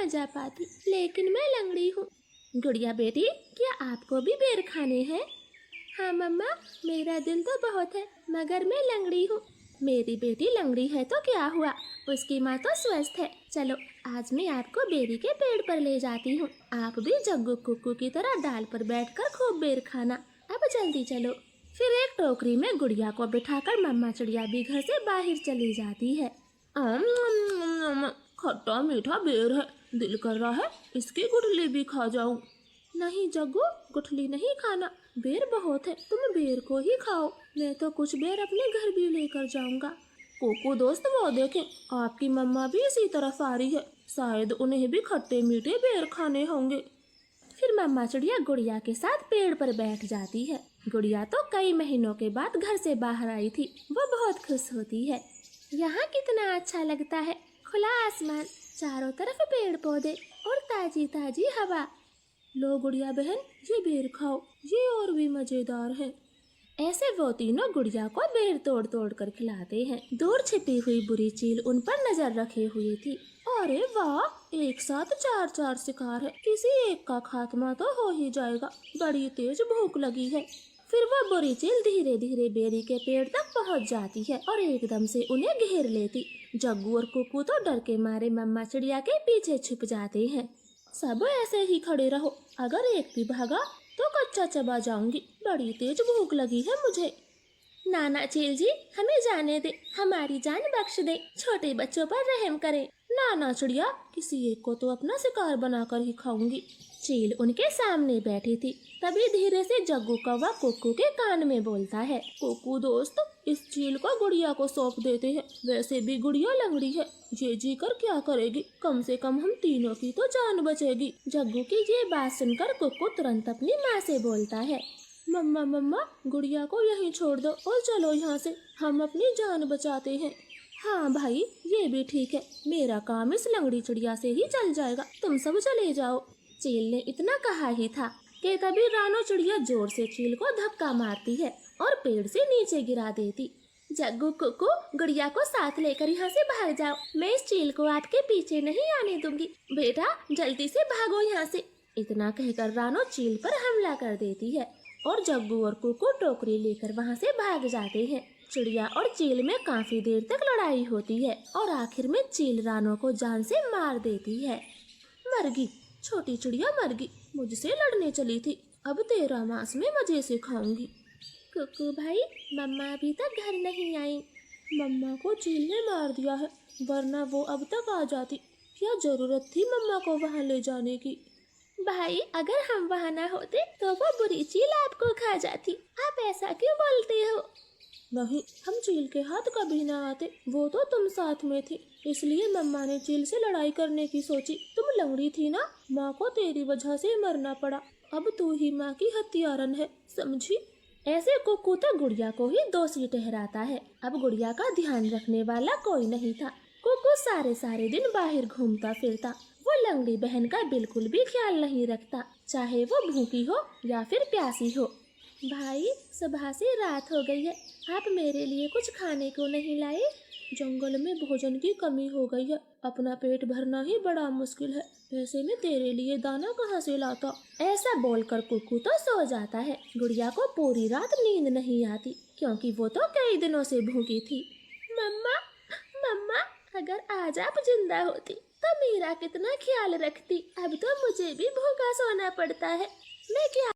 जा पाती, लेकिन मैं लंगड़ी हूँ। गुड़िया बेटी, क्या आपको भी बेर खाने हैं? हाँ मम्मा, मेरा दिल तो बहुत है, मगर मैं लंगड़ी हूँ। मेरी बेटी लंगड़ी है तो क्या हुआ, उसकी माँ तो स्वस्थ है। चलो आज मैं आपको बेरी के पेड़ पर ले जाती हूँ। आप भी जग्गू कुक्कू की तरह डाल पर बैठकर खूब बेर खाना। अब जल्दी चलो। फिर एक टोकरी में गुड़िया को बिठाकर मम्मा चिड़िया भी घर से बाहर चली जाती है। खट्टा मीठा बेर है, दिल कर रहा है इसकी गुठली भी खा जाऊं। नहीं जग्गू, गुठली नहीं खाना, बेर बहुत है, तुम बेर को ही खाओ। मैं तो कुछ बेर अपने घर भी लेकर जाऊंगा। कोको दोस्त, वो देखें, आपकी मम्मा भी इसी तरफ आ रही है, शायद उन्हें भी खट्टे मीठे बेर खाने होंगे। फिर मम्मा चिड़िया गुड़िया के साथ पेड़ पर बैठ जाती है। गुड़िया तो कई महीनों के बाद घर से बाहर आई थी, वो बहुत खुश होती है। यहाँ कितना अच्छा लगता है, खुला आसमान, चारों तरफ पेड़ पौधे और ताजी ताजी हवा। लो गुड़िया बहन, ये बेर खाओ, ये और भी मजेदार है। ऐसे वो तीनों गुड़िया को बेर तोड़ तोड़ कर खिलाते हैं। दूर छिपी हुई बुरी चील उन पर नजर रखे हुए थी। अरे वाह, एक साथ चार चार शिकार है, किसी एक का खात्मा तो हो ही जाएगा, बड़ी तेज भूख लगी है। फिर वो बुरी चील धीरे धीरे बेरी के पेड़ तक पहुंच जाती है और एकदम से उन्हें घेर लेती। जग्गू और कुक्कू तो डर के मारे मम्मा चिड़िया के पीछे छुप जाते हैं। सब ऐसे ही खड़े रहो, अगर एक भी भागा तो कच्चा चबा जाऊंगी, बड़ी तेज भूख लगी है मुझे। नाना चील जी, हमें जाने दे, हमारी जान बख्श दे, छोटे बच्चों पर रहम करें। नाना चिड़िया, किसी एक को तो अपना शिकार बनाकर ही खाऊंगी। चील उनके सामने बैठी थी। तभी धीरे से जग्गू कौवा कुक्कू के कान में बोलता है, कुक्कू दोस्त, इस चील को गुड़िया को सौंप देते हैं, वैसे भी गुड़िया लंगड़ी है, ये जी कर क्या करेगी, कम से कम हम तीनों की तो जान बचेगी। जग्गू की ये बात सुनकर कुक्कू तुरंत अपनी माँ से बोलता है, मम्मा मम्मा, गुड़िया को यहीं छोड़ दो और चलो यहाँ से, हम अपनी जान बचाते हैं। हाँ भाई, ये भी ठीक है, मेरा काम इस लंगड़ी चिड़िया से ही चल जाएगा, तुम सब चले जाओ। चील ने इतना कहा ही था कि तभी रानो चिड़िया जोर से चील को धक्का मारती है और पेड़ से नीचे गिरा देती। जग्गू कुक्कू, गुड़िया को साथ लेकर यहाँ से भाग जाओ, मैं इस चील को आपके पीछे नहीं आने दूंगी, बेटा जल्दी से भागो यहाँ से। इतना कहकर रानो चील पर हमला कर देती है और जग्गू और कुक्कू टोकरी लेकर वहाँ से भाग जाते हैं। चिड़िया और चील में काफी देर तक लड़ाई होती है और आखिर में चील रानो को जान से मार देती है। मरगी, छोटी चिड़िया मरगी, मुझसे लड़ने चली थी, अब तेरा मांस में मजे से खाऊंगी। कुक्कू भाई, मम्मा अभी तक घर नहीं आई। मम्मा को चील ने मार दिया है, वरना वो अब तक आ जाती, क्या जरूरत थी मम्मा को वहाँ ले जाने की। भाई, अगर हम वहाँ ना होते तो वो बुरी चील आपको खा जाती, आप ऐसा क्यों बोलते हो? नहीं, हम चील के हाथ कभी ना आते, वो तो तुम साथ में थी, इसलिए मम्मा ने चील से लड़ाई करने की सोची। तुम लंगड़ी थी ना, माँ को तेरी वजह से मरना पड़ा, अब तू ही माँ की हत्यारन है, समझी? ऐसे कुक्कू तो गुड़िया को ही दोषी ठहराता है। अब गुड़िया का ध्यान रखने वाला कोई नहीं था। कुक्कू सारे सारे दिन बाहर घूमता फिरता, वो लंगड़ी बहन का बिल्कुल भी ख्याल नहीं रखता, चाहे वो भूखी हो या फिर प्यासी हो। भाई, सुबह से रात हो गई है, आप मेरे लिए कुछ खाने को नहीं लाए? जंगल में भोजन की कमी हो गई है, अपना पेट भरना ही बड़ा मुश्किल है, ऐसे में तेरे लिए दाना कहाँ से लाता? ऐसा बोलकर कुक्कू तो सो जाता है। गुड़िया को पूरी रात नींद नहीं आती, क्योंकि वो तो कई दिनों से भूखी थी। मम्मा मम्मा, अगर आज आप जिंदा होती तो मेरा कितना ख्याल रखती, अब तो मुझे भी भूखा सोना पड़ता है, मैं क्या